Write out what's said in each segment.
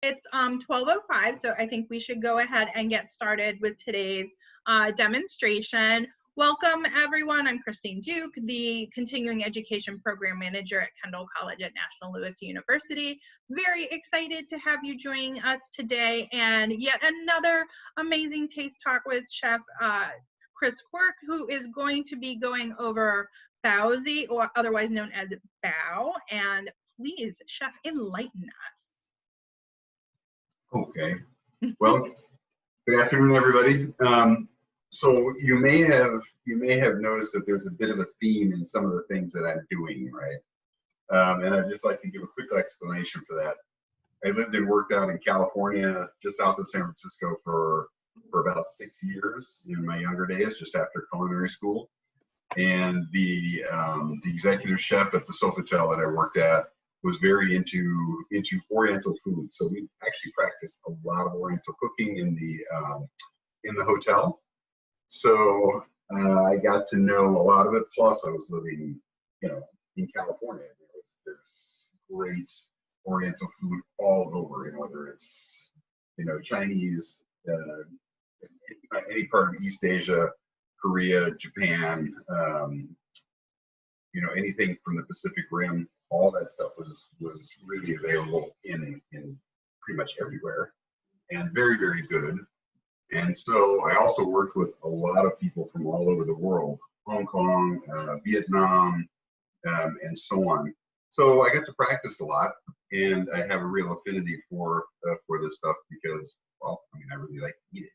It's 12:05, so I think we should go ahead and get started with today's demonstration. Welcome, everyone. I'm Christine Duke, the Continuing Education Program Manager at Kendall College at National Louis University. Very excited to have you joining us today, and yet another amazing Taste Talk with Chef Chris Quirk, who is going to be going over Baozi, or otherwise known as Bao. And please, Chef, enlighten us. Okay. Well, good afternoon, everybody. So you may have noticed that there's a bit of a theme in some of the things that I'm doing, right? And I'd just like to give a quick explanation for that. I lived and worked out in California, just south of San Francisco, for about 6 years in my younger days, just after culinary school. And the executive chef at the Sofitel that I worked at was very into Oriental food. So we actually practiced a lot of Oriental cooking in the hotel. So I got to know a lot of it. Plus, I was living, in California. There's great Oriental food all over. Whether it's Chinese, any part of East Asia, Korea, Japan, anything from the Pacific Rim. All that stuff was really available in pretty much everywhere, and very, very good. And so I also worked with a lot of people from all over the world, Hong Kong, Vietnam, and so on. So I got to practice a lot, and I have a real affinity for this stuff because, well, I really like to eat it.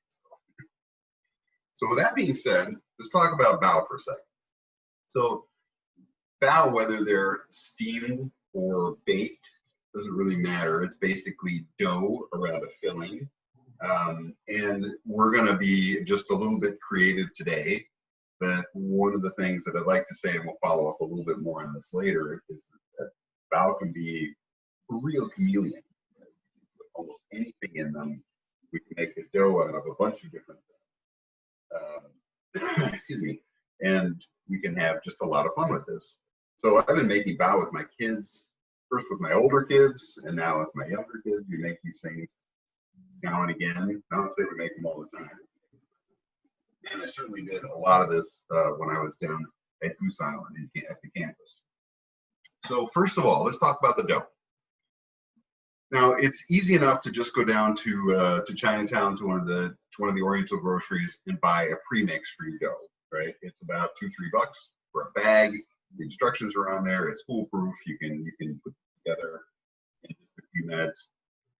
So with that being said, let's talk about bao for a second. So bao, whether they're steamed or baked, doesn't really matter. It's basically dough around a filling. And we're going to be just a little bit creative today. But one of the things that I'd like to say, and we'll follow up a little bit more on this later, is that bao can be a real chameleon. With almost anything in them, we can make a dough out of a bunch of different things. Excuse me. And we can have just a lot of fun with this. So I've been making bao with my kids, first with my older kids, and now with my younger kids. We make these things now and again. I don't say we make them all the time. And I certainly did a lot of this when I was down at Goose Island at the campus. So first of all, let's talk about the dough. Now it's easy enough to just go down to Chinatown, to one of the Oriental groceries, and buy a premix for your dough. Right? It's about $2-3 for a bag. The instructions are on there. It's foolproof. You can put it together in just a few minutes.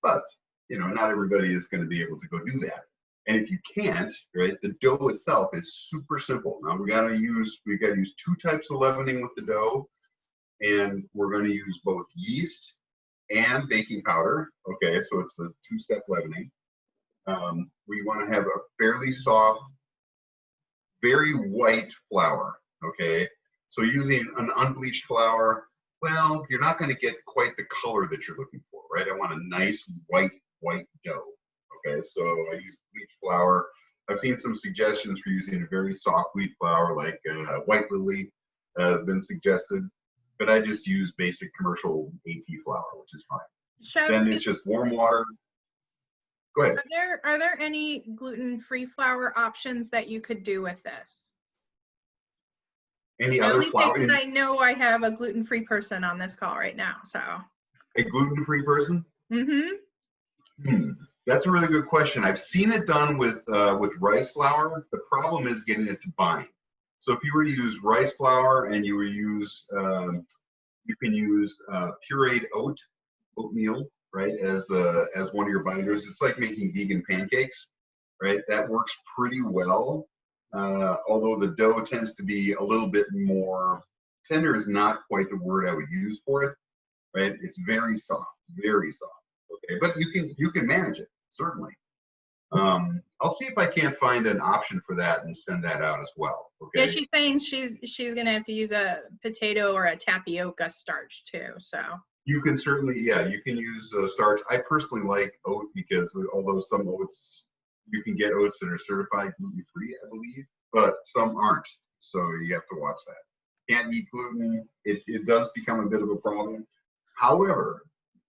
But not everybody is going to be able to go do that. And if you can't, right, the dough itself is super simple. Now we got to use 2 types of leavening with the dough, and we're going to use both yeast and baking powder. Okay, so it's the 2-step leavening. We want to have a fairly soft, very white flour. Okay. So using an unbleached flour, well, you're not going to get quite the color that you're looking for, right? I want a nice white dough. Okay, so I use bleached flour. I've seen some suggestions for using a very soft wheat flour, like White Lily, been suggested, but I just use basic commercial AP flour, which is fine. Chef, then it's just warm water. Go ahead. Are there any gluten-free flour options that you could do with this? Any other flour? Because I know I have a gluten-free person on this call right now. So a gluten-free person? Mm-hmm. That's a really good question. I've seen it done with rice flour. The problem is getting it to bind. So if you were to use rice flour and you were use you can use pureed oatmeal, right, as one of your binders. It's like making vegan pancakes, right? That works pretty well. Although the dough tends to be a little bit more tender, is not quite the word I would use for it, right? It's very soft, very soft. Okay, but you can manage it, certainly. I'll see if I can't find an option for that and send that out as well. Okay. Yeah, she's saying she's gonna have to use a potato or a tapioca starch too. So you can certainly, yeah, you can use starch. I personally like oat because although some oats, you can get oats that are certified gluten-free, I believe, but some aren't. So you have to watch that. Can't eat gluten. It does become a bit of a problem. However,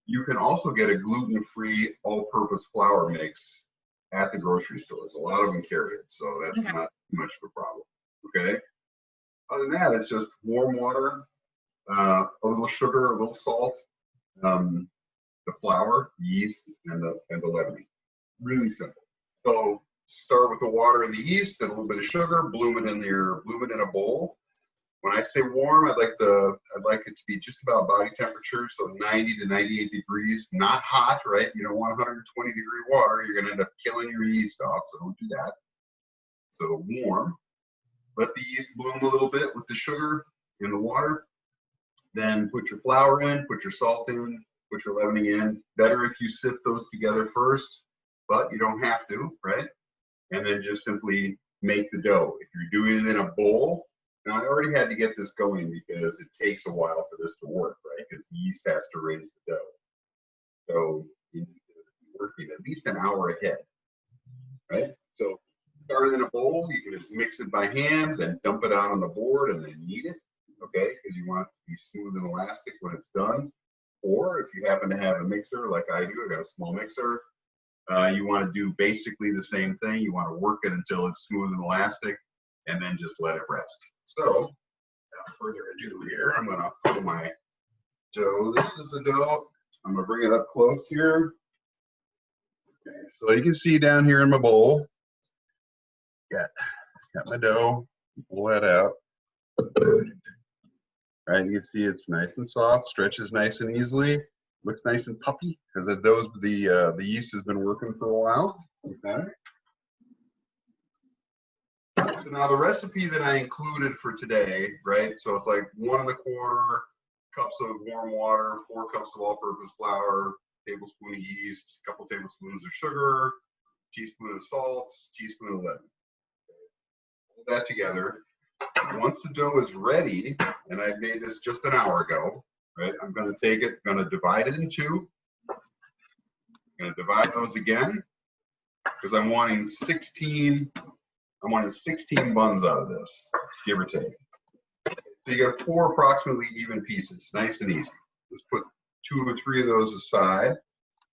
You can also get a gluten-free all-purpose flour mix at the grocery stores. A lot of them carry it, so that's Okay. not too much of a problem. Okay. Other than that, it's just warm water, a little sugar, a little salt, the flour, yeast, and the leavening. Really simple. So start with the water and the yeast and a little bit of sugar. Bloom it in a bowl. When I say warm, I'd like it to be just about body temperature, so 90 to 98 degrees. Not hot, right? You don't want 120 degree water. You're gonna end up killing your yeast off, so don't do that. So warm. Let the yeast bloom a little bit with the sugar and the water. Then put your flour in, put your salt in, put your leavening in. Better if you sift those together first, but you don't have to, right? And then just simply make the dough. If you're doing it in a bowl, now I already had to get this going because it takes a while for this to work, right? Because the yeast has to raise the dough. So you need to be working at least an hour ahead, right? So start in a bowl, you can just mix it by hand, then dump it out on the board and then knead it, okay? Because you want it to be smooth and elastic when it's done. Or if you happen to have a mixer like I do, I got a small mixer, you want to do basically the same thing. You want to work it until it's smooth and elastic and then just let it rest. So without further ado here, I'm going to pull my dough. This is the dough. I'm going to bring it up close here. Okay, so you can see down here in my bowl, got my dough. Pull that out. Right, you can see it's nice and soft, stretches nice and easily, looks nice and puffy because the yeast has been working for a while. Okay. So now the recipe that I included for today, right? So it's like 1 1/4 cups of warm water, 4 cups of all-purpose flour, tablespoon of yeast, a couple tablespoons of sugar, teaspoon of salt, teaspoon of leaven. Put that together. Once the dough is ready, and I made this just an hour ago, right? I'm going to take it, going to divide it in 2. I'm going to divide those again because I'm wanting 16 buns out of this, give or take. So you got 4 approximately even pieces, nice and easy. Let's put 2 or 3 of those aside.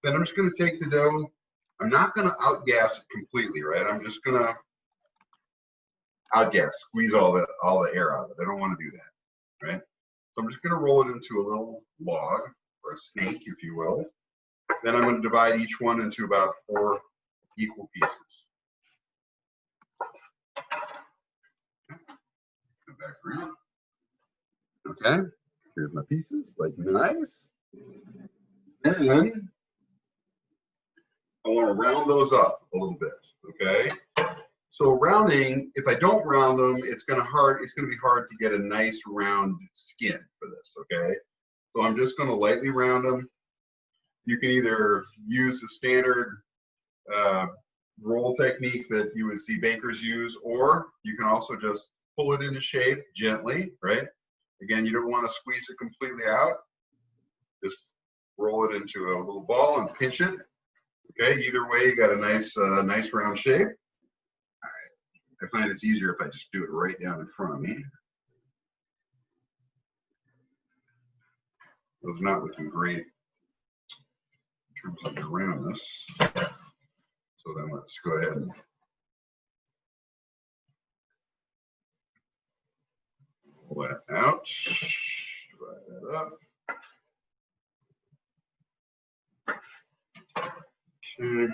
Then I'm just going to take the dough. I'm not going to outgas it completely, right? I'm just going to outgas, squeeze all the air out of it. I don't want to do that, right? So I'm just going to roll it into a little log or a snake, if you will. Then I'm going to divide each one into about 4 equal pieces. Come back around. Okay, here's my pieces, like nice. And then I want to round those up a little bit, okay? So rounding, if I don't round them, it's going to be hard to get a nice round skin for this, okay? So I'm just going to lightly round them. You can either use the standard roll technique that you would see bakers use, or you can also just pull it into shape gently, right? Again, you don't want to squeeze it completely out. Just roll it into a little ball and pinch it. Okay, either way, you got a nice round shape. I find it's easier if I just do it right down in front of me. Those are not looking great in terms of the roundness. So then let's go ahead and pull that out, divide that up. Okay.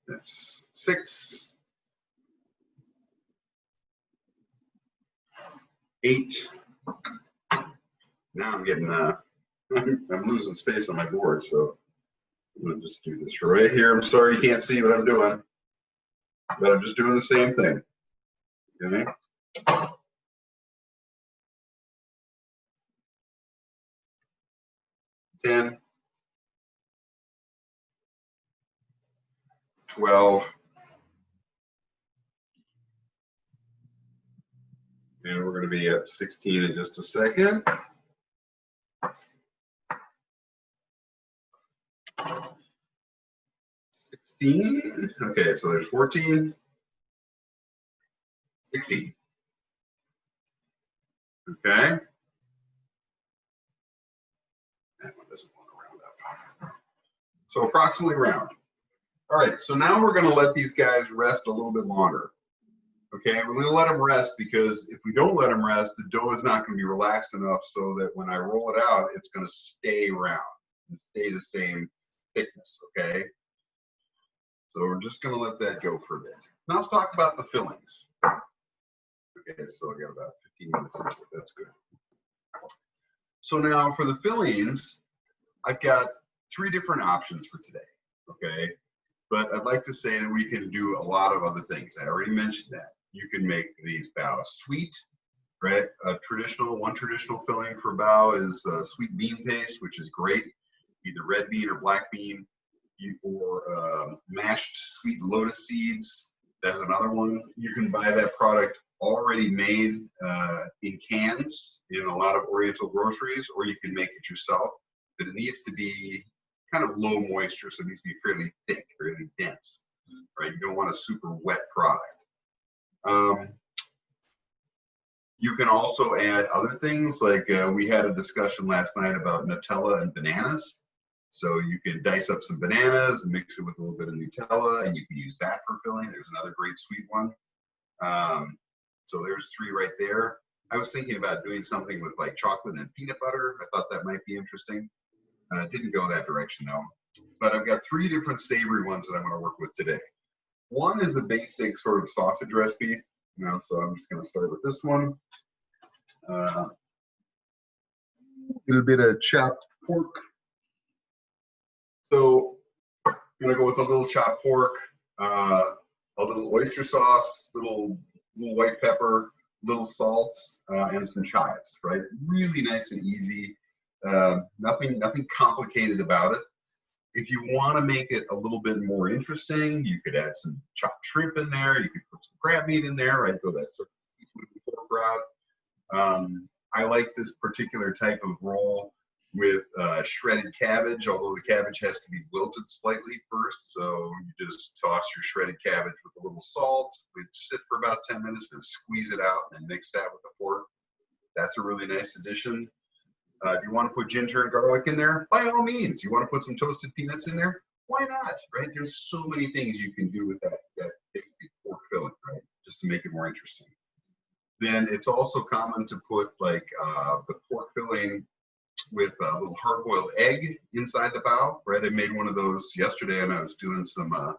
That's 6, 8. Now I'm getting I'm losing space on my board, so I'm gonna just do this right here. I'm sorry you can't see what I'm doing, but I'm just doing the same thing. Okay. 10, 12, and we're going to be at 16 in just a second. 16. Okay, so there's 14, 16. Okay. That one doesn't want to round up. So approximately round. All right, so now we're going to let these guys rest a little bit longer. Okay, we're going to let them rest because if we don't let them rest, the dough is not going to be relaxed enough so that when I roll it out, it's going to stay round and stay the same thickness, okay? So we're just going to let that go for a bit. Now let's talk about the fillings. Okay, so I got about 15 minutes into it. That's good. So now for the fillings, I've got 3 different options for today, okay? But I'd like to say that we can do a lot of other things. I already mentioned that. You can make these bao sweet, right? One traditional filling for bao is sweet bean paste, which is great, either red bean or black bean, or mashed sweet lotus seeds. That's another one. You can buy that product already made in cans in a lot of Oriental groceries, or you can make it yourself. But it needs to be kind of low moisture, so it needs to be fairly thick, fairly dense, right? You don't want a super wet product. You can also add other things, like we had a discussion last night about Nutella and bananas. So you can dice up some bananas and mix it with a little bit of Nutella, and you can use that for filling. There's another great sweet one. So there's 3 right there. I was thinking about doing something with like chocolate and peanut butter. I thought that might be interesting. Didn't go that direction though. But I've got 3 different savory ones that I'm going to work with today. One is a basic sort of sausage recipe. So I'm just going to start with this one. A little bit of chopped pork. So I'm going to go with a little chopped pork, a little oyster sauce, little white pepper, little salt, and some chives, right? Really nice and easy. Nothing complicated about it. If you want to make it a little bit more interesting, you could add some chopped shrimp in there. You could put some crab meat in there, right? Go that sort of pork route. I like this particular type of roll with shredded cabbage, although the cabbage has to be wilted slightly first. So you just toss your shredded cabbage with a little salt, let it sit for about 10 minutes, then squeeze it out and mix that with the pork. That's a really nice addition. If you want to put ginger and garlic in there, by all means. You want to put some toasted peanuts in there? Why not, right? There's so many things you can do with that pork filling, right? Just to make it more interesting. Then it's also common to put like the pork filling with a little hard-boiled egg inside the bao, right? I made one of those yesterday, and I was doing some, I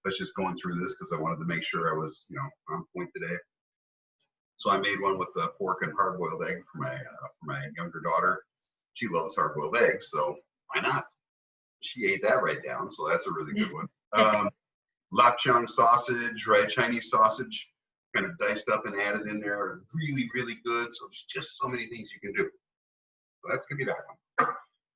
was just going through this because I wanted to make sure I was, on point today. So I made one with pork and hard-boiled egg for my younger daughter. She loves hard-boiled eggs, so why not? She ate that right down, so that's a really good one. Lapchang sausage, right? Chinese sausage, kind of diced up and added in there. Really, really good. So there's just so many things you can do. So that's gonna be that one.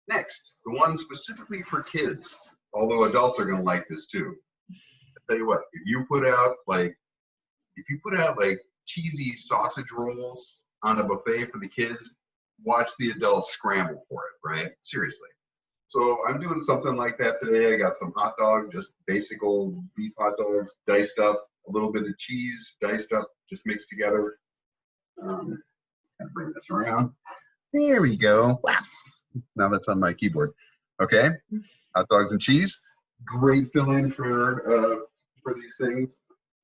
Next, the one specifically for kids, although adults are gonna like this too. I'll tell you what, if you put out like cheesy sausage rolls on a buffet for the kids, watch the adults scramble for it, right? Seriously. So I'm doing something like that today. I got some hot dog, just basic old beef hot dogs, diced up, a little bit of cheese, diced up, just mixed together. Kind of bring this around. There we go. Wow. Now that's on my keyboard. Okay, hot dogs and cheese. Great fill-in for these things.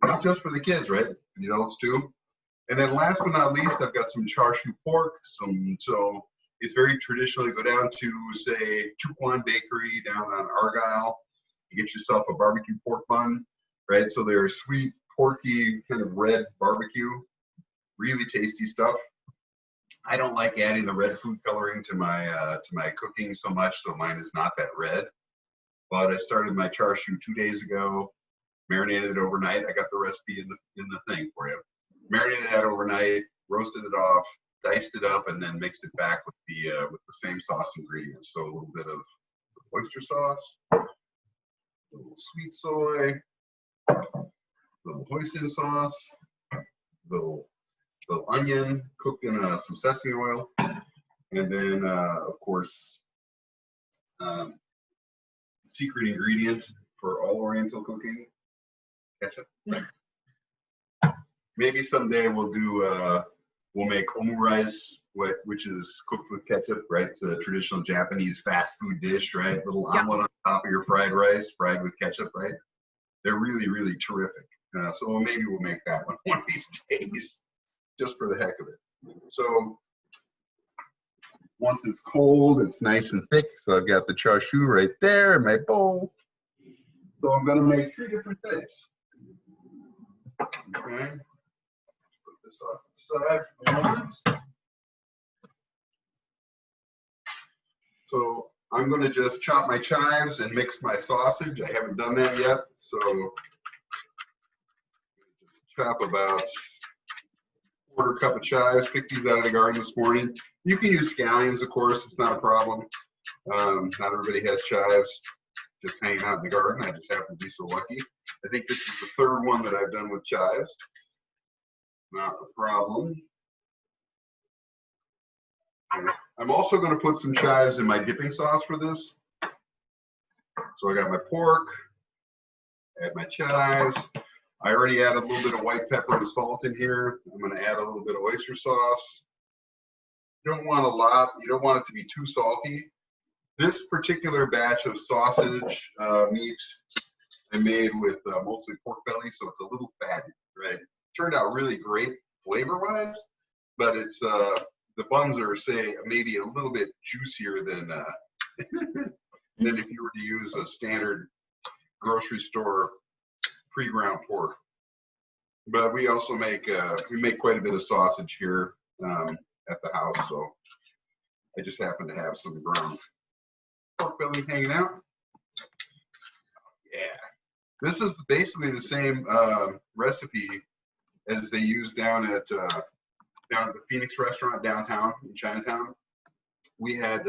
Not just for the kids, right? The adults too. And then last but not least, I've got some char siu pork. So it's very traditionally go down to, say, Chukwan Bakery down on Argyle. You get yourself a barbecue pork bun, right? So they're sweet, porky, kind of red barbecue. Really tasty stuff. I don't like adding the red food coloring to my cooking so much, so mine is not that red. But I started my char siu 2 days ago, marinated it overnight. I got the recipe in the thing for you. Marinated that overnight, roasted it off, diced it up, and then mixed it back with the same sauce ingredients. So a little bit of oyster sauce, a little sweet soy, a little hoisin sauce, a little onion cooked in some sesame oil, and then of course secret ingredient for all Oriental cooking, ketchup. Maybe someday we'll do We'll make omurice, which is cooked with ketchup, right? It's a traditional Japanese fast food dish, right? Little omelet on top of your fried rice, fried with ketchup, right? They're really, really terrific. So maybe we'll make that one of these days, just for the heck of it. So once it's cold, it's nice and thick. So I've got the chashu right there in my bowl. So I'm gonna make 3 different things. Okay. Put this off to the side for a moment. So I'm gonna just chop my chives and mix my sausage. I haven't done that yet. So just chop about 1/4 cup of chives. Picked these out of the garden this morning. You can use scallions, of course. It's not a problem. Not everybody has chives just hanging out in the garden. I just happen to be so lucky. I think this is the 3rd one that I've done with chives. Not a problem. And I'm also going to put some chives in my dipping sauce for this. So I got my pork, add my chives. I already added a little bit of white pepper and salt in here. I'm going to add a little bit of oyster sauce. You don't want a lot. You don't want it to be too salty. This particular batch of sausage meat I made with mostly pork belly, so it's a little fatty, right? Turned out really great flavor-wise, but it's the buns are, say, maybe a little bit juicier than than if you were to use a standard grocery store pre-ground pork. But we also make quite a bit of sausage here at the house, so I just happen to have some ground pork belly hanging out. Yeah, this is basically the same recipe as they use down at the Phoenix restaurant downtown in Chinatown. We had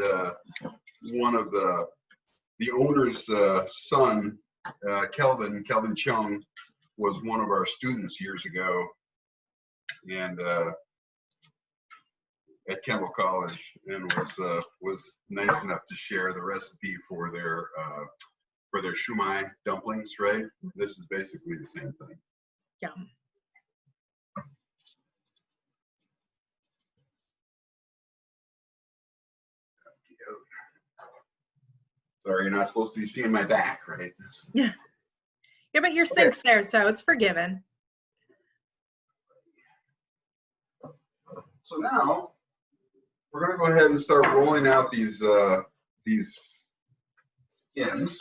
one of the owner's son, Kelvin Chung, was one of our students years ago, and at Kendall College, and was nice enough to share the recipe for their shumai dumplings. Right, this is basically the same thing. Yeah. Sorry, you're not supposed to be seeing my back, right? Yeah. Yeah, but your sink's there, so it's forgiven. So now we're going to go ahead and start rolling out these skins.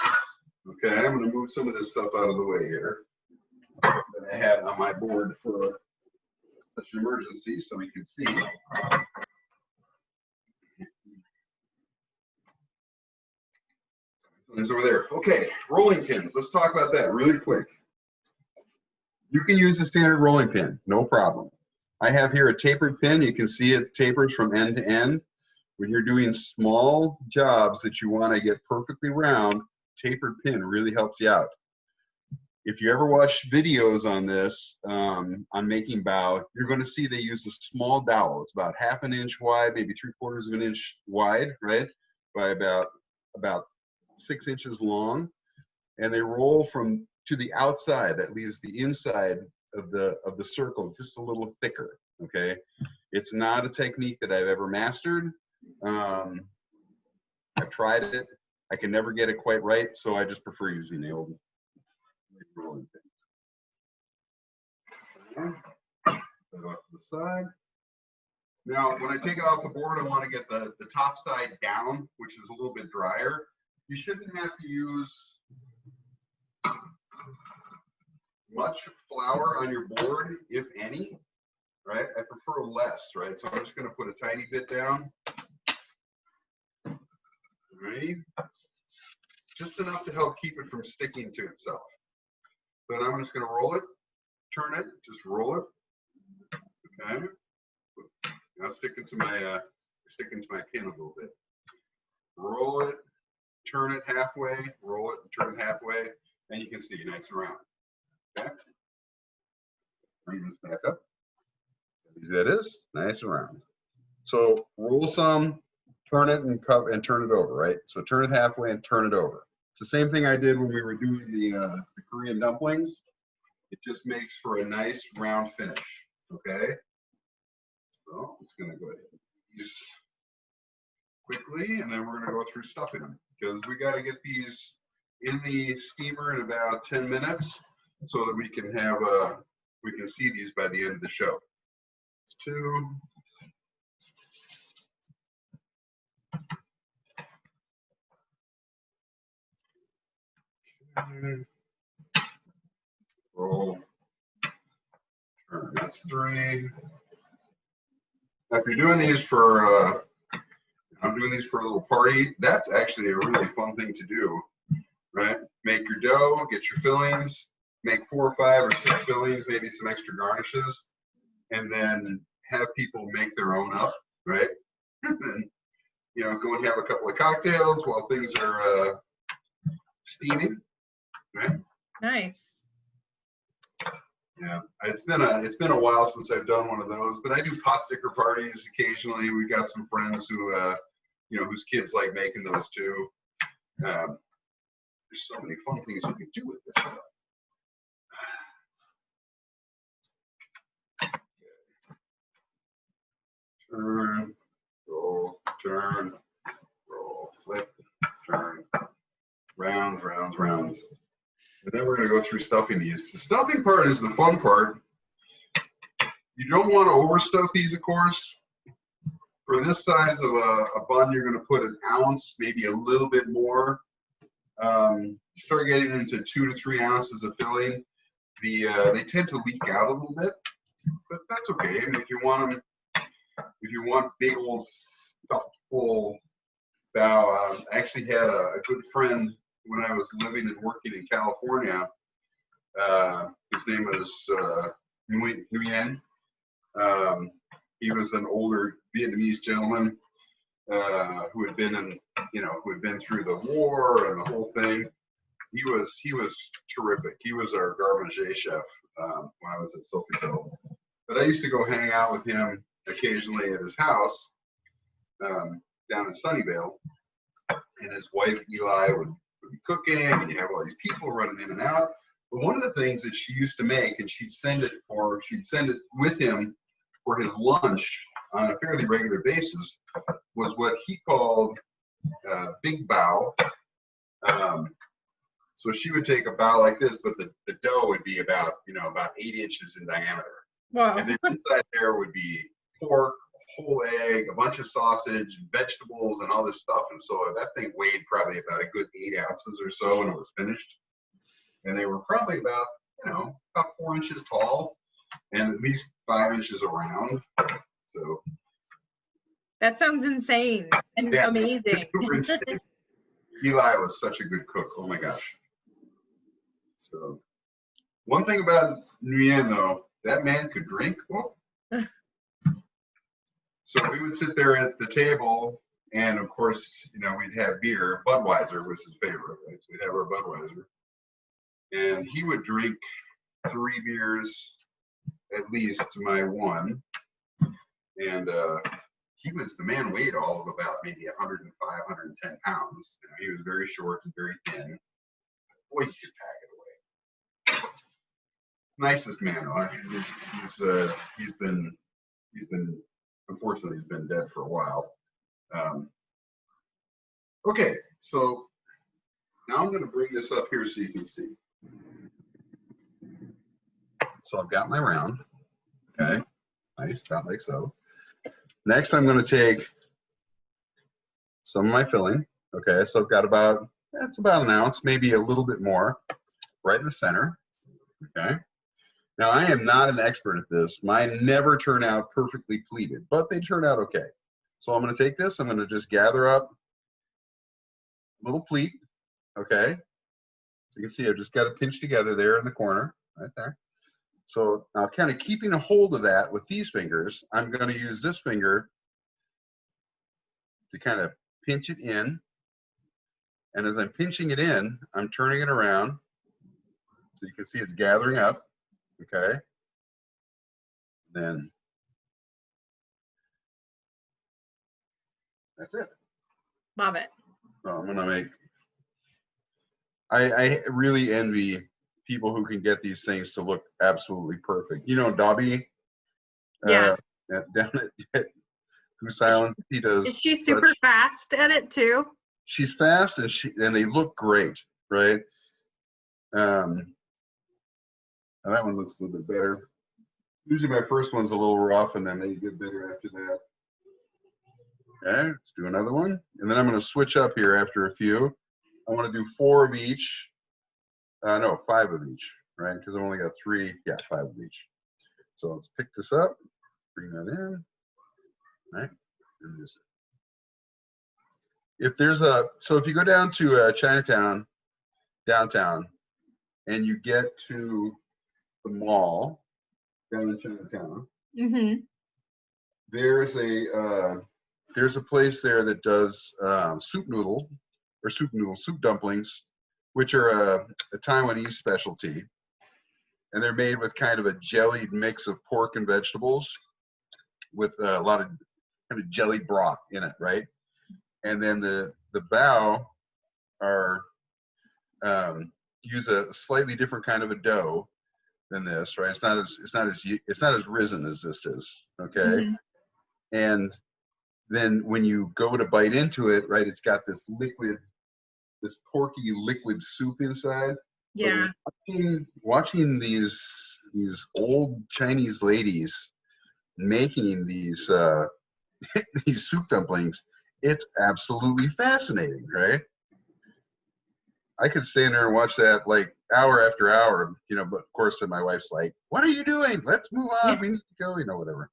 Okay, I'm going to move some of this stuff out of the way here that I had on my board for such an emergency, so we can see. It's over there. Okay, rolling pins. Let's talk about that really quick. You can use a standard rolling pin, no problem. I have here a tapered pin. You can see it tapers from end to end. When you're doing small jobs that you want to get perfectly round, tapered pin really helps you out. If you ever watch videos on this, on making bao, you're going to see they use a small dowel. It's about 1/2 inch wide, maybe 3/4 of an inch wide, right? By about 6 inches long, and they roll from to the outside. That leaves the inside of the circle just a little thicker. Okay, it's not a technique that I've ever mastered. I've tried it. I can never get it quite right, so I just prefer using the old rolling pin. Put that off to the side. Now, when I take it off the board, I want to get the top side down, which is a little bit drier. You shouldn't have to use much flour on your board, if any, right? I prefer less, right? So I'm just going to put a tiny bit down. Right? Just enough to help keep it from sticking to itself. Then I'm just going to roll it, turn it, just roll it. Okay. Now stick into my pin a little bit. Roll it, turn it halfway, roll it, turn it halfway, and you can see nice and round. Okay. Bring this back up. There it is, nice and round. So roll some, turn it and turn it over, right? So turn it halfway and turn it over. It's the same thing I did when we were doing the Korean dumplings. It just makes for a nice round finish. Okay. So I'm just going to go ahead and these quickly, and then we're going to go through stuffing them because we got to get these in the steamer in about 10 minutes so that we can have we can see these by the end of the show. 2. Roll. Turn. That's 3. Now, if you're doing these for, I'm doing these for a little party, that's actually a really fun thing to do, right? Make your dough, get your fillings, make 4 or 5 or 6 fillings, maybe some extra garnishes, and then have people make their own up, right? And then, you know, go and have a couple of cocktails while things are steaming, right? Nice. Yeah, it's been a while since I've done one of those, but I do pot sticker parties occasionally. We've got some friends who, you know, whose kids like making those too. There's so many fun things you can do with this stuff. Turn, roll, turn, roll, flip, turn, rounds, rounds, rounds. And then we're going to go through stuffing these. The stuffing part is the fun part. You don't want to overstuff these, of course. For this size of a bun, you're going to put 1 ounce, maybe a little bit more. Start getting into 2 to 3 ounces of filling. They tend to leak out a little bit, but that's okay. I mean, if you want big old stuffed full bao, I actually had a good friend when I was living and working in California. His name was Nguyen. He was an older Vietnamese gentleman who had been through the war and the whole thing. He was terrific. He was our garde manger chef when I was at Sofitel. But I used to go hang out with him occasionally at his house down in Sunnyvale, and his wife Eli would be cooking, and you have all these people running in and out. But one of the things that she used to make, and she'd send it with him for his lunch on a fairly regular basis, was what he called big bao. So she would take a bao like this, but the dough would be about 8 inches in diameter. Wow. And then inside there would be pork, whole egg, a bunch of sausage, vegetables, and all this stuff. And so that thing weighed probably about a good 8 ounces or so when it was finished. And they were probably about 4 inches tall and at least 5 inches around. So that sounds insane and amazing. Eli was such a good cook. Oh my gosh. So one thing about Nguyen, though, that man could drink. Oh. So we would sit there at the table, and of course, we'd have beer. Budweiser was his favorite, right? So we'd have our Budweiser. And he would drink 3 beers, at least to my 1. And the man weighed all of about maybe 105, 110 pounds. He was very short and very thin. Boy, he could pack it away. Nicest man. Unfortunately, he's been dead for a while. Okay, so now I'm going to bring this up here so you can see. So I've got my round. Okay, nice, about like so. Next, I'm going to take some of my filling. Okay, so I've got about 1 ounce, maybe a little bit more, right in the center. Okay. Now, I am not an expert at this. Mine never turn out perfectly pleated, but they turn out okay. So I'm going to take this. I'm going to just gather up a little pleat. Okay. So you can see I've just got it pinched together there in the corner, right there. So now kind of keeping a hold of that with these fingers, I'm going to use this finger to kind of pinch it in. And as I'm pinching it in, I'm turning it around. So you can see it's gathering up. Okay. Then that's it. Love it. So I'm gonna make. I really envy people who can get these things to look absolutely perfect. Dobby. Yes. down at Goose Island. He does. Is she super fast at it too? She's fast, and they look great, right? Now that one looks a little bit better. Usually my first one's a little rough, and then they get better after that. Okay, let's do another one. And then I'm going to switch up here after a few. I want to do 4 of each. No, 5 of each, right? Because I've only got 3. Yeah, 5 of each. So let's pick this up, bring that in, right? And just, if you go down to Chinatown, downtown, and you get to the mall down in Chinatown, there's a place there that does soup dumplings, which are a Taiwanese specialty, and they're made with kind of a jellied mix of pork and vegetables with a lot of kind of jelly broth in it, right? And then the bao are use a slightly different kind of a dough than this, right? It's not as risen as this is, okay? And then when you go to bite into it, right, it's got this porky liquid soup inside. Yeah. Watching these old Chinese ladies making these these soup dumplings, it's absolutely fascinating, right? I could stand there and watch that like hour after hour, but of course then my wife's like, "What are you doing? Let's move on. We need to go," whatever.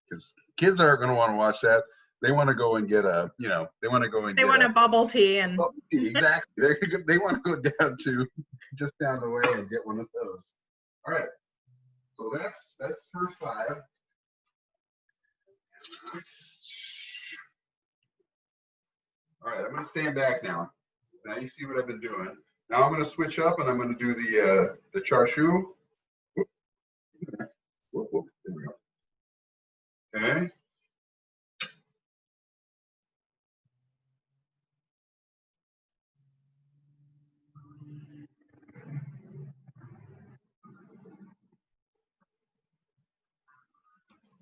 Because kids aren't going to want to watch that. They want to go and get they want a bubble tea and bubble tea, exactly. They want to go down to just down the way and get one of those. All right. So that's first 5. All right, I'm going to stand back now. Now you see what I've been doing. Now I'm going to switch up and I'm going to do the char siu. There we go. Okay.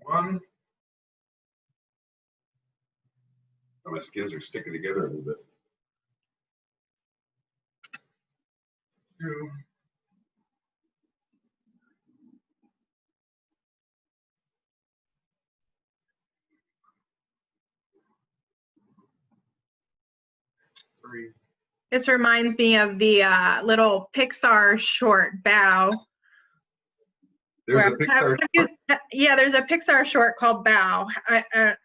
One. Oh, my skins are sticking together a little bit. 2. Three. This reminds me of the little Pixar short Bao. There's a Pixar short? Yeah, there's a Pixar short called Bao.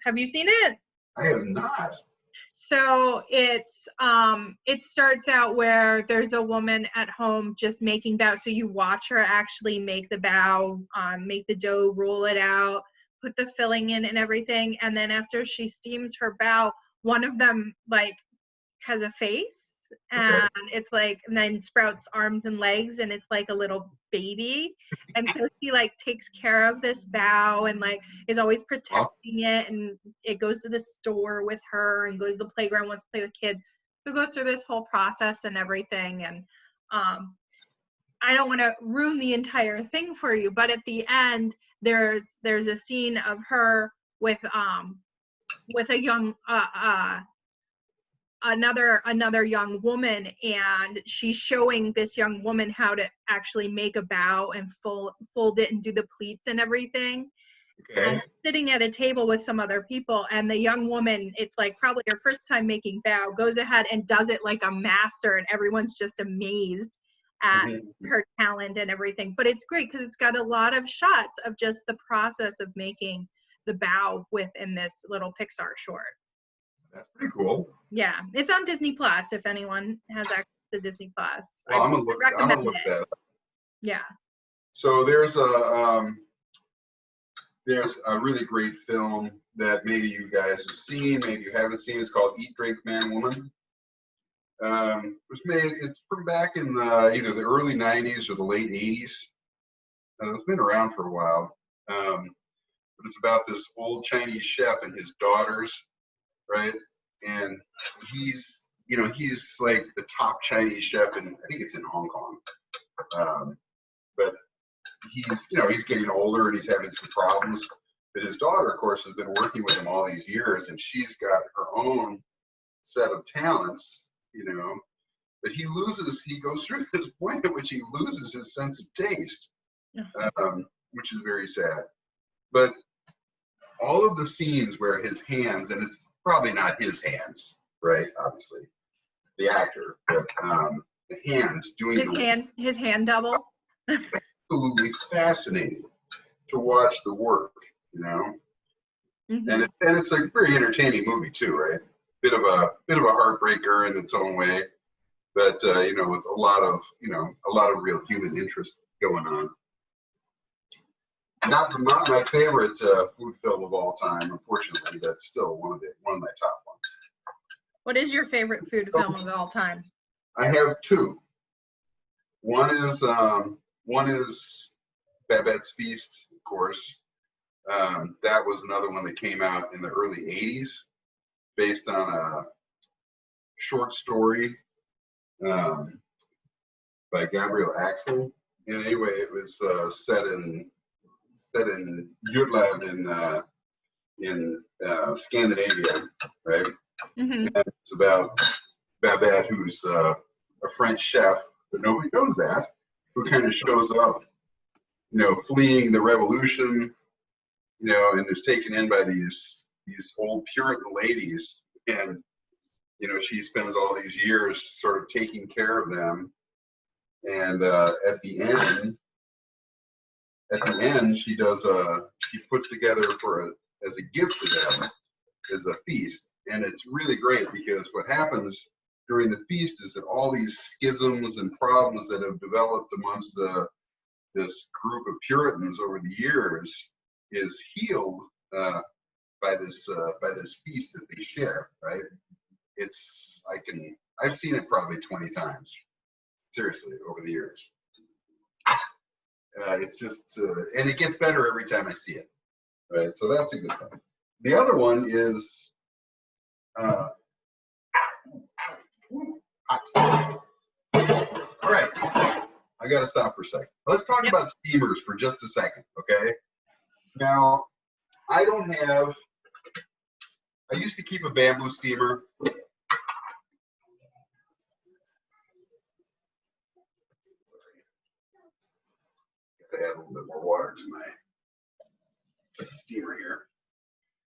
Have you seen it? I have not. So it starts out where there's a woman at home just making bao. So you watch her actually make the bao, make the dough, roll it out, put the filling in and everything. And then after she steams her bao, one of them like has a face, and it's like, and then sprouts arms and legs, and it's like a little baby. And so she like takes care of this bao and like is always protecting it, and it goes to the store with her and goes to the playground, wants to play with kids. So it goes through this whole process and everything. And I don't want to ruin the entire thing for you, but at the end there's a scene of her with a young another young woman, and she's showing this young woman how to actually make a bao and fold it and do the pleats and everything. And sitting at a table with some other people, and the young woman, it's like probably her first time making bao, goes ahead and does it like a master, and everyone's just amazed at her talent and everything. But it's great because it's got a lot of shots of just the process of making the bao within this little Pixar short. That's pretty cool. Yeah, it's on Disney Plus if anyone has access to Disney Plus. Well, I'm gonna look that up. Yeah. So there's a really great film that maybe you guys have seen, maybe you haven't seen. It's called Eat, Drink, Man, Woman. It's from back in either the early 90s or the late 80s. It's been around for a while. But it's about this old Chinese chef and his daughters, right? And he's like the top Chinese chef, and I think it's in Hong Kong. But he's getting older and he's having some problems. But his daughter, of course, has been working with him all these years, and she's got her own set of talents, but he goes through this point at which he loses his sense of taste, which is very sad. But all of the scenes where his hands, and it's probably not his hands, right? Obviously, the actor, but the hands doing his hand double. Absolutely fascinating to watch the work, Mm-hmm. and it's a very entertaining movie too, right? Bit of a heartbreaker in its own way, but with a lot of real human interest going on. Not my favorite food film of all time. Unfortunately, that's still one of my top ones. What is your favorite food film of all time? I have two. One is Babette's Feast, of course. That was another one that came out in the early '80s, based on a short story by Gabriel Axel. And anyway, it was set in Jutland in Scandinavia, right? Mm-hmm. And it's about Babette, who's a French chef, but nobody knows that, who kind of shows up, fleeing the revolution, and is taken in by these old Puritan ladies, and she spends all these years sort of taking care of them, and at the end, she puts together as a gift to them is a feast, and it's really great because what happens during the feast is that all these schisms and problems that have developed amongst this group of Puritans over the years is healed by this feast that they share, right? I've seen it probably 20 times, seriously, over the years. It's just, and it gets better every time I see it, right? So that's a good thing. The other one is, hot. All right, I got to stop for a second. Let's talk about steamers for just a second, okay? Now, I used to keep a bamboo steamer. Gotta add a little bit more water to my steamer here.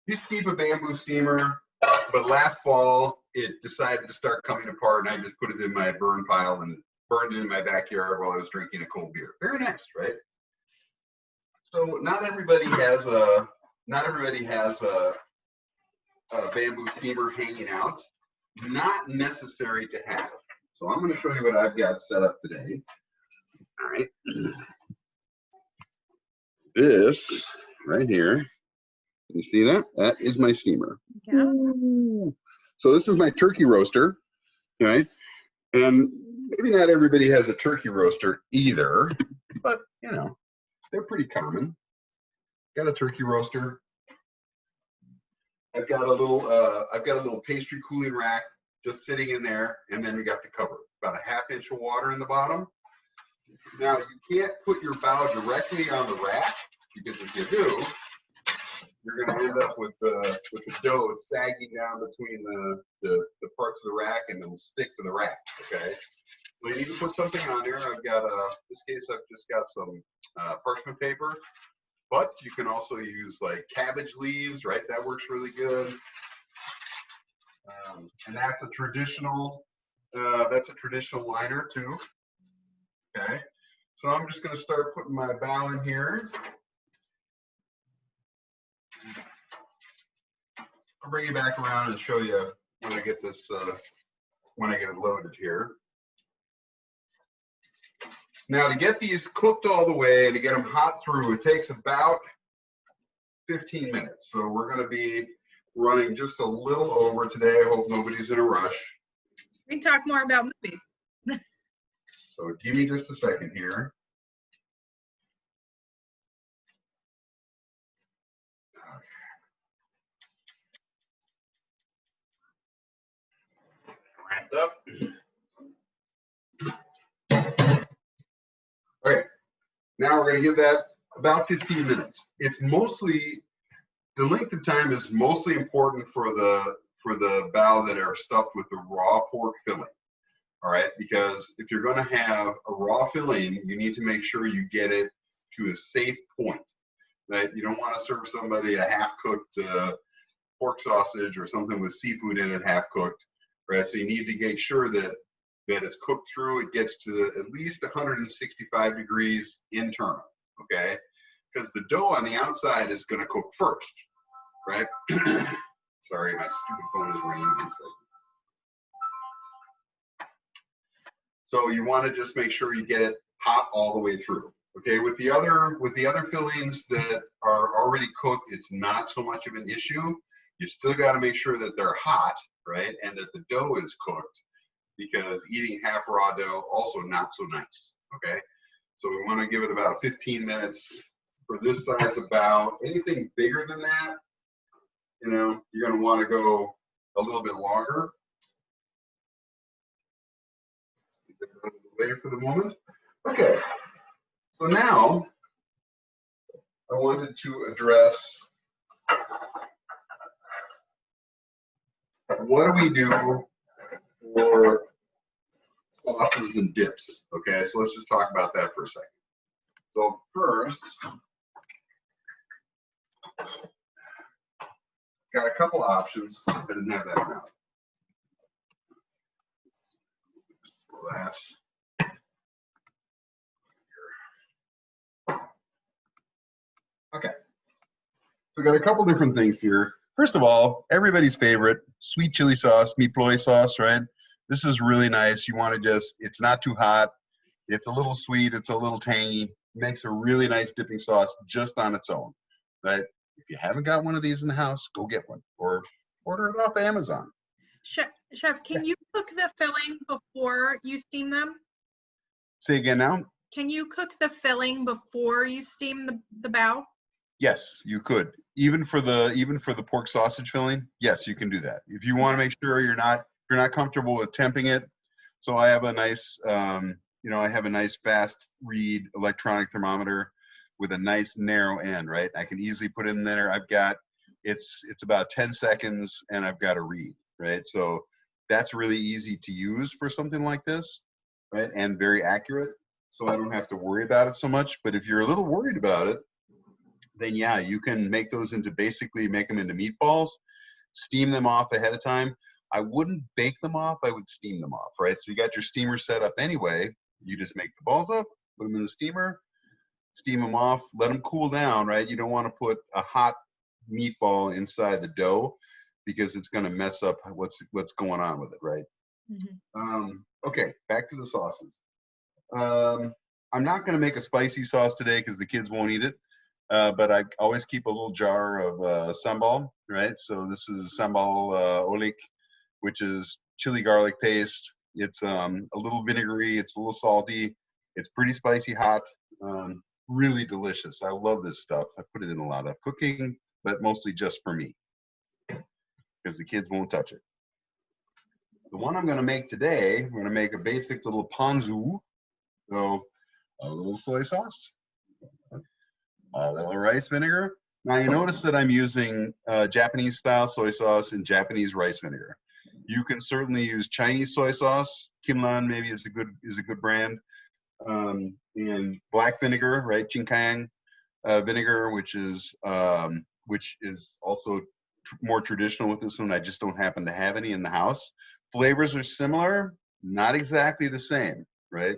Used to keep a bamboo steamer, but last fall it decided to start coming apart, and I just put it in my burn pile and burned it in my backyard while I was drinking a cold beer. Very nice, right? So not everybody has a bamboo steamer hanging out. Not necessary to have. So I'm going to show you what I've got set up today. All right. This right here, you see that? That is my steamer. Yeah. Ooh. So this is my turkey roaster, right? And maybe not everybody has a turkey roaster either, but they're pretty common. Got a turkey roaster. I've got a little pastry cooling rack just sitting in there, and then we got the cover, about a ½ inch of water in the bottom. Now you can't put your bow directly on the rack, because if you do, you're going to end up with the dough sagging down between the parts of the rack, and it'll stick to the rack. Okay, so you need to put something on there. I've got in this case I've just got some parchment paper, but you can also use like cabbage leaves, right? That works really good. And that's a traditional liner too. Okay, so I'm just going to start putting my bow in here. I'll bring you back around and show you when I get this when I get it loaded here. Now, to get these cooked all the way and to get them hot through, it takes about 15 minutes. So we're going to be running just a little over today. I hope nobody's in a rush. We can talk more about movies. So give me just a second here. Wrapped up. Okay, Now we're going to give that about 15 minutes. It's mostly, the length of time is mostly important for the bao that are stuffed with the raw pork filling. All right, because if you're going to have a raw filling, you need to make sure you get it to a safe point. Right? You don't want to serve somebody a half-cooked pork sausage or something with seafood in it, half-cooked. Right? So you need to make sure that it's cooked through. It gets to at least 165 degrees internal. Okay, because the dough on the outside is going to cook first. Right? Sorry, my stupid phone is ringing. So you want to just make sure you get it hot all the way through. Okay, with the other fillings that are already cooked, it's not so much of an issue. You still got to make sure that they're hot, right, and that the dough is cooked, because eating half raw dough also not so nice. Okay, so we want to give it about 15 minutes for this size of bao. Anything bigger than that, you know, you're going to want to go a little bit longer. Away for the moment. Okay, so now I wanted to address what do we do for sauces and dips. Okay, so let's just talk about that for a second. So first, got a couple options. I didn't have that now. So that's okay. So we got a couple different things here. First of all, everybody's favorite, sweet chili sauce, meat ploy sauce, right? This is really nice. You want to just, it's not too hot. It's a little sweet. It's a little tangy. Makes a really nice dipping sauce just on its own, right? If you haven't got one of these in the house, go get one or order it off Amazon. Chef, can you cook the filling before you steam them? Say again now? Can you cook the filling before you steam the bao? Yes, you could. Even for the pork sausage filling, yes, you can do that. If you want to make sure you're not comfortable with temping it. So I have a nice I have a nice fast read electronic thermometer with a nice narrow end, right? I can easily put it in there. I've got it's about 10 seconds and I've got a read, right? So that's really easy to use for something like this, right? And very accurate. So I don't have to worry about it so much. But if you're a little worried about it, then yeah, you can make those into make them into meatballs, steam them off ahead of time. I wouldn't bake them off, I would steam them off, right? So you got your steamer set up anyway. You just make the balls up, put them in the steamer, steam them off, let them cool down, right? You don't want to put a hot meatball inside the dough because it's going to mess up what's going on with it, right? Mm-hmm. Okay, back to the sauces. I'm not going to make a spicy sauce today because the kids won't eat it. But I always keep a little jar of sambal, right? So this is sambal olik, which is chili garlic paste. It's a little vinegary, it's a little salty, it's pretty spicy hot, really delicious. I love this stuff. I put it in a lot of cooking, but mostly just for me because the kids won't touch it. The one I'm going to make today, we're going to make a basic little ponzu, so a little soy sauce. A little rice vinegar. Now you notice that I'm using Japanese style soy sauce and Japanese rice vinegar. You can certainly use Chinese soy sauce. Kimlan maybe is a good brand. And black vinegar, right? Chinkang vinegar, which is also more traditional with this one. I just don't happen to have any in the house. Flavors are similar, not exactly the same, right?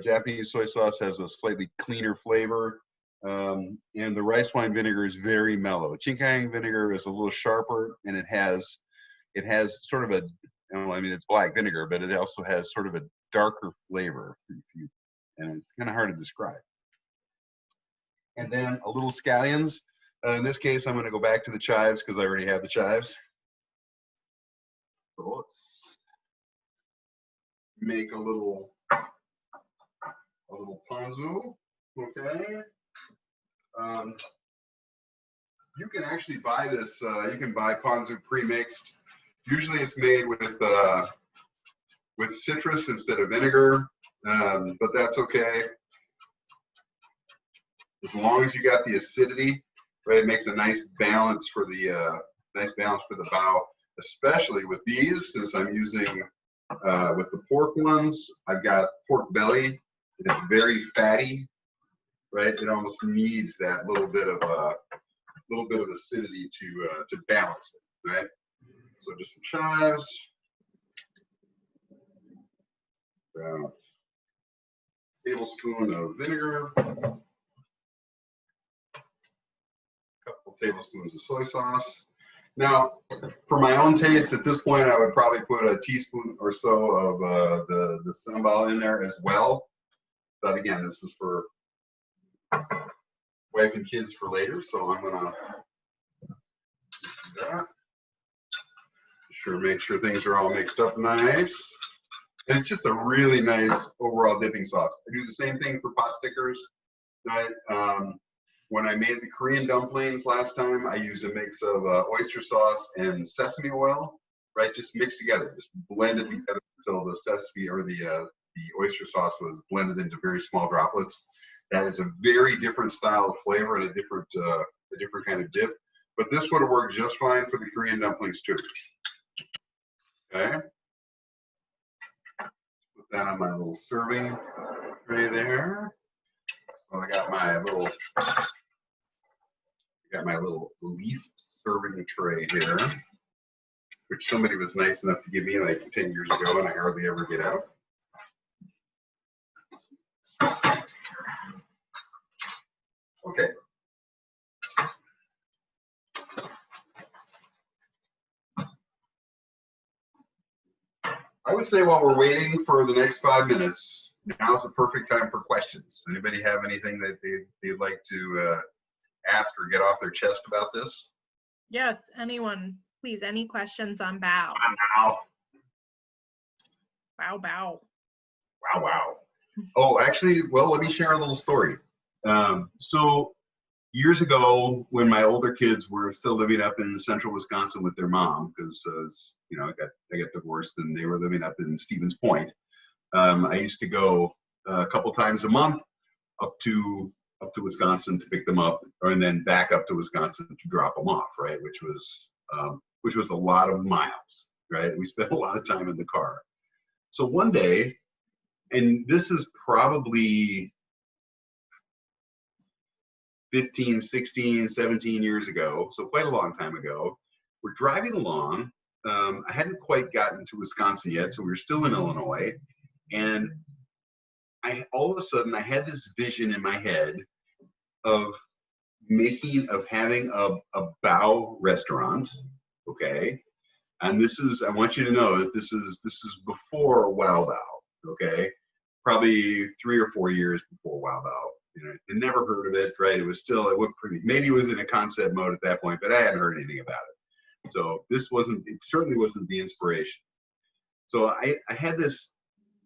Japanese soy sauce has a slightly cleaner flavor. And the rice wine vinegar is very mellow. Chinkang vinegar is a little sharper, and it has sort of it's black vinegar, but it also has sort of a darker flavor, and it's kind of hard to describe. And then a little scallions. In this case, I'm going to go back to the chives because I already have the chives. So let's make a little ponzu, okay? You can actually buy this. You can buy ponzu pre-mixed. Usually, it's made with citrus instead of vinegar, but that's okay. As long as you got the acidity, right, it makes a nice balance for the bao, especially with these, since I'm using with the pork ones, I've got pork belly, and it's very fatty, right? It almost needs that little bit of acidity to balance it, right? So just some chives, about a tablespoon of vinegar, a couple tablespoons of soy sauce. Now, for my own taste, at this point, I would probably put a teaspoon or so of the sambal in there as well. But again, this is for wife and kids for later, so I'm gonna do that. Sure, make sure things are all mixed up nice. And it's just a really nice overall dipping sauce. I do the same thing for pot stickers, right? When I made the Korean dumplings last time, I used a mix of oyster sauce and sesame oil, right? Just mixed together, just blend it together until the sesame or the oyster sauce was blended into very small droplets. That is a very different style of flavor and a different kind of dip. But this would have worked just fine for the Korean dumplings too. Okay. Put that on my little serving tray there. So I got my little leaf serving tray here, which somebody was nice enough to give me like 10 years ago, and I hardly ever get out. Okay. I would say while we're waiting for the next 5 minutes, now's the perfect time for questions. Anybody have anything that they'd like to ask or get off their chest about this? Yes, anyone, please, any questions on bao? Wow. Bao, bao. Wow, wow. Oh, actually, well, let me share a little story. So years ago, when my older kids were still living up in central Wisconsin with their mom, because you know, I got divorced and they were living up in Stevens Point. I used to go a couple times a month up to Wisconsin to pick them up, and then back up to Wisconsin to drop them off, right? Which was a lot of miles, right? We spent a lot of time in the car. So one day, and this is probably 15, 16, 17 years ago, so quite a long time ago, we're driving along. I hadn't quite gotten to Wisconsin yet, so we were still in Illinois, and all of a sudden I had this vision in my head of having a bao restaurant, okay? And I want you to know that this is before Wow Bao, okay? Probably 3 or 4 years before Wow Bao. You know, I never heard of it, right? It looked pretty, maybe it was in a concept mode at that point, but I hadn't heard anything about it. So it certainly wasn't the inspiration. So I had this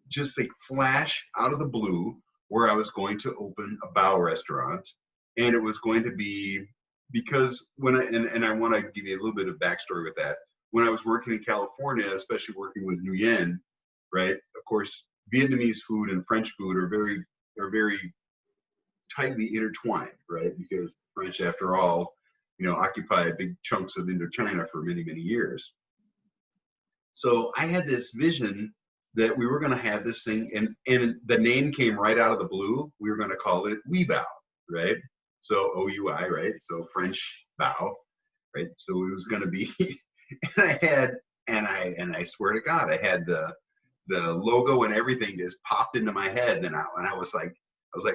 just like flash out of the blue where I was going to open a bao restaurant, and it was going to be because and I want to give you a little bit of backstory with that. When I was working in California, especially working with Nguyen, right? Of course, Vietnamese food and French food are very tightly intertwined, right? Because French, after all, you know, occupied big chunks of Indochina for many, many years. So I had this vision that we were going to have this thing, and the name came right out of the blue. We were going to call it Oui Bao, right? So O-U-I, right? So French bao, right? So it was going to be, and I swear to God, I had the logo and everything just popped into my head, and I was like,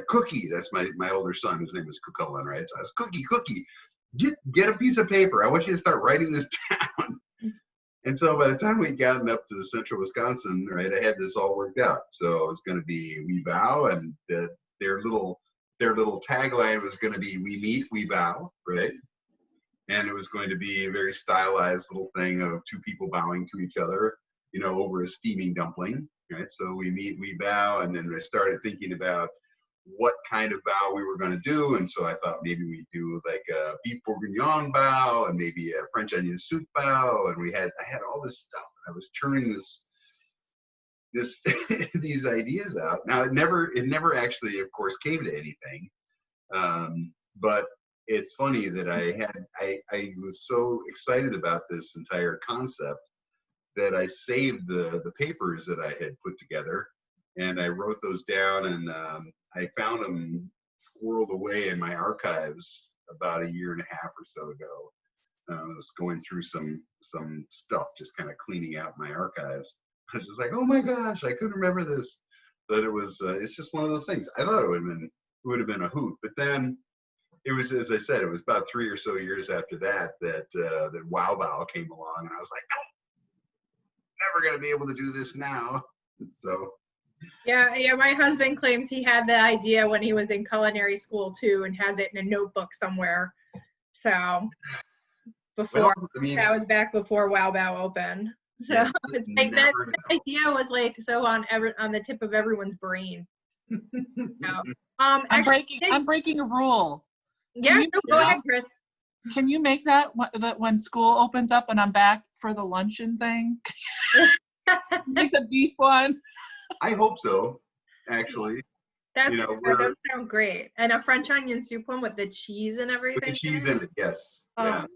Cookie. That's my older son, whose name is Cucullin, right? So I was Cookie. Get a piece of paper. I want you to start writing this down. And so by the time we'd gotten up to the central Wisconsin, right, I had this all worked out. So it was going to be We Bao, and their little tagline was going to be We Meet, We Bao, right? And it was going to be a very stylized little thing of two people bowing to each other, you know, over a steaming dumpling, right? So we meet, we bow, and then I started thinking about what kind of bao we were going to do. And so I thought maybe we'd do like a beef bourguignon bao and maybe a French onion soup bao. And I had all this stuff. I was churning these ideas out. Now it never actually, of course, came to anything. But it's funny that I was so excited about this entire concept that I saved the papers that I had put together, and I wrote those down, and I found them squirreled away in my archives about a year and a half or so ago. I was going through some stuff, just kind of cleaning out my archives. I was just like, oh my gosh, I couldn't remember this. But it was, it's just one of those things. I thought it would have been a hoot. But then it was, as I said, it was about 3 or so years after that that Wow Bao came along, and I was like, I'm never gonna be able to do this now. So Yeah, my husband claims he had the idea when he was in culinary school too, and has it in a notebook somewhere. So before, well, I mean, that was back before Wow Bao opened. So yeah, it's like that idea was like so on the tip of everyone's brain. So, I'm actually, breaking a rule. yeah, no, go ahead, Chris. Can you make that when school opens up and I'm back for the luncheon thing? Make the beef one. I hope so, actually. That sounds great. And a French onion soup one with the cheese and everything. With the cheese in it, yes. Yeah.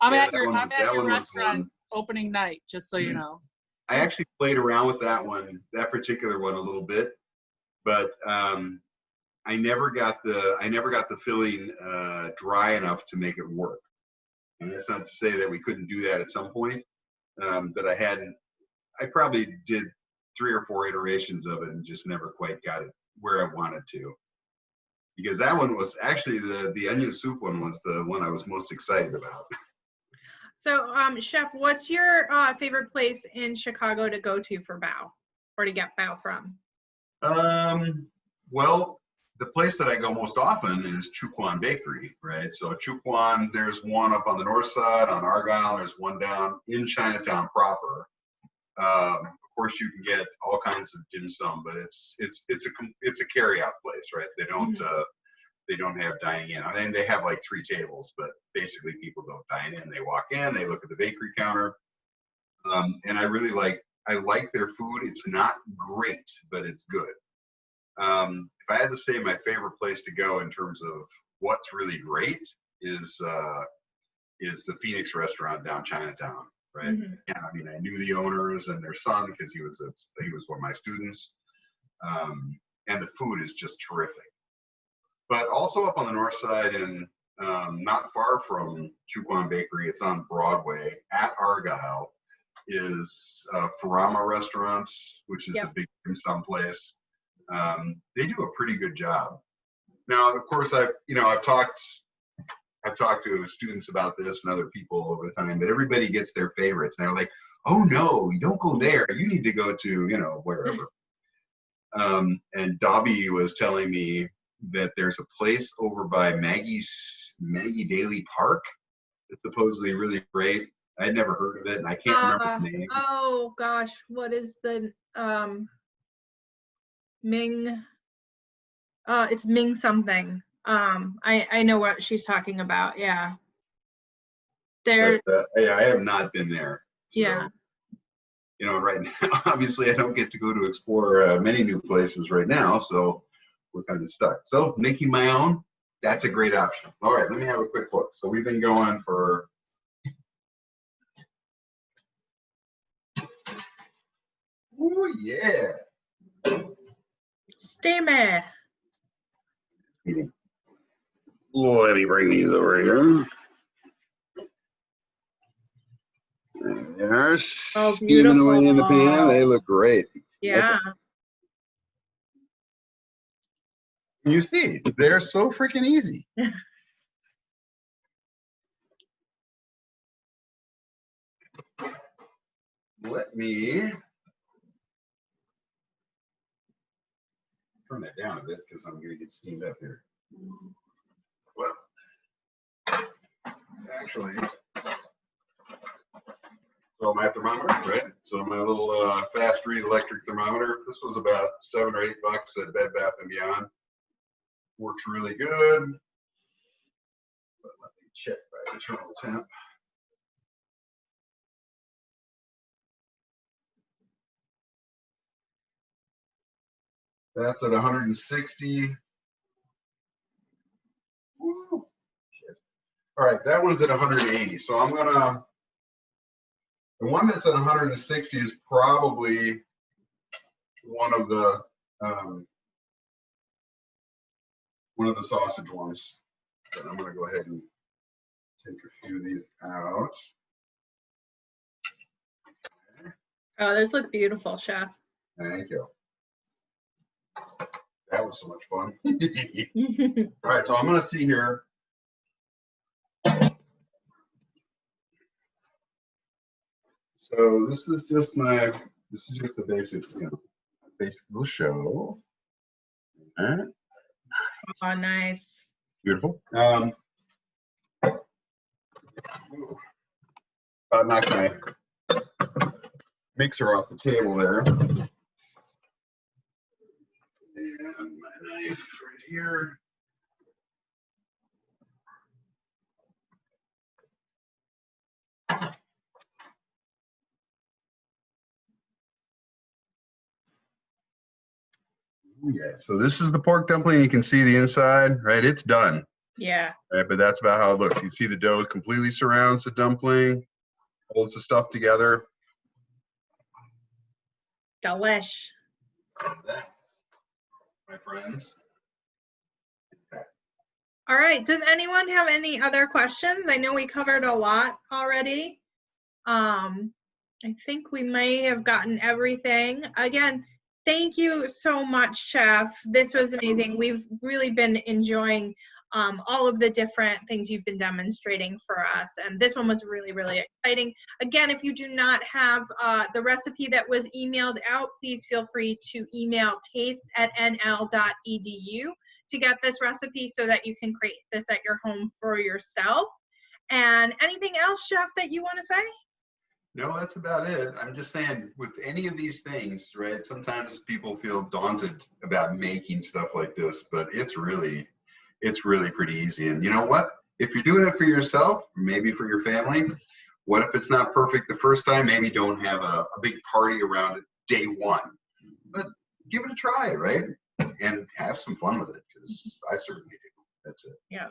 I'm at your restaurant opening night, just so you know. I actually played around with that particular one a little bit, but I never got the filling dry enough to make it work. And that's not to say that we couldn't do that at some point, but I probably did 3 or 4 iterations of it and just never quite got it where I wanted to. Because that one was actually the onion soup one was the one I was most excited about. So, Chef, what's your favorite place in Chicago to go to for bao, or to get bao from? Well, the place that I go most often is Chuquan Bakery, right? So Chuquan, there's one up on the north side on Argyle. There's one down in Chinatown proper. Of course, you can get all kinds of dim sum, but it's a carry-out place, right? They don't have dining in. I mean, they have like 3 tables, but basically people don't dine in. They walk in, they look at the bakery counter, and I like their food. It's not great, but it's good. If I had to say my favorite place to go in terms of what's really great is the Phoenix restaurant down Chinatown, right? Mm-hmm. Yeah, I mean, I knew the owners and their son because he was one of my students, and the food is just terrific. But also up on the north side and not far from Chuquan Bakery, it's on Broadway at Argyle, is Farama Restaurants, which is a big dim sum place. They do a pretty good job. Now, of course, I've talked to students about this and other people over the time, but everybody gets their favorites. And they're like, oh no, you don't go there. You need to go to, wherever. And Dobby was telling me that there's a place over by Maggie Daly Park that's supposedly really great. I'd never heard of it, and I can't remember the name. Oh gosh, what is the Ming? It's Ming something. I know what she's talking about. Yeah. There. I have not been there. So, yeah. Right now, obviously, I don't get to go to explore many new places right now, so we're kind of stuck. So making my own, that's a great option. All right, let me have a quick look. So we've been going for oh yeah. Steamy. Let me bring these over here. There they are, steaming away in the pan. They look great. Yeah. You see, they're so freaking easy. Let me turn that down a bit because I'm going to get steamed up here. Well, actually, so my thermometer, right? So my little fast read electric thermometer. This was about $7 or $8 at Bed Bath & Beyond. Works really good. But let me check by internal temp. That's at 160. All right, that one's at 180. So I'm gonna, the one that's at 160 is probably one of the sausage ones. But I'm gonna go ahead and take a few of these out. Oh, those look beautiful, Chef. Thank you. That was so much fun. All right, so I'm gonna see here. So this is just the basic, basic little show. All right. Oh, nice. Beautiful. About knocked my mixer off the table there. And my knife right here. Yeah, so this is the pork dumpling. You can see the inside, right? It's done. Yeah. Right, but that's about how it looks. You see the dough completely surrounds the dumpling, holds the stuff together. Delish. That, my friends. All right. Does anyone have any other questions? I know we covered a lot already. I think we may have gotten everything. Again, thank you so much, Chef. This was amazing. We've really been enjoying all of the different things you've been demonstrating for us. And this one was really, really exciting. Again, if you do not have the recipe that was emailed out, please feel free to email taste@nl.edu to get this recipe so that you can create this at your home for yourself. And anything else, Chef, that you want to say? No, that's about it. I'm just saying, with any of these things, right? Sometimes people feel daunted about making stuff like this, but it's really pretty easy. And you know what? If you're doing it for yourself, maybe for your family, what if it's not perfect the first time? Maybe don't have a big party around it day one, but give it a try, right? And have some fun with it, because I certainly do. That's it. Yeah.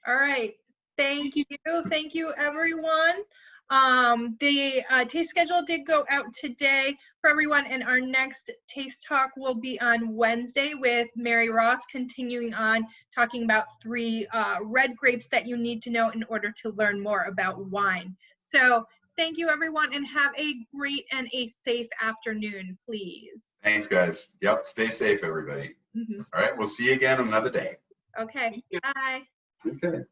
All right. Thank you. Thank you, everyone. The taste schedule did go out today for everyone, and our next taste talk will be on Wednesday with Mary Ross, continuing on talking about 3 red grapes that you need to know in order to learn more about wine. So thank you, everyone, and have a great and a safe afternoon, please. Thanks, guys. Yep, stay safe, everybody. All right, we'll see you again another day. Okay, bye. Okay.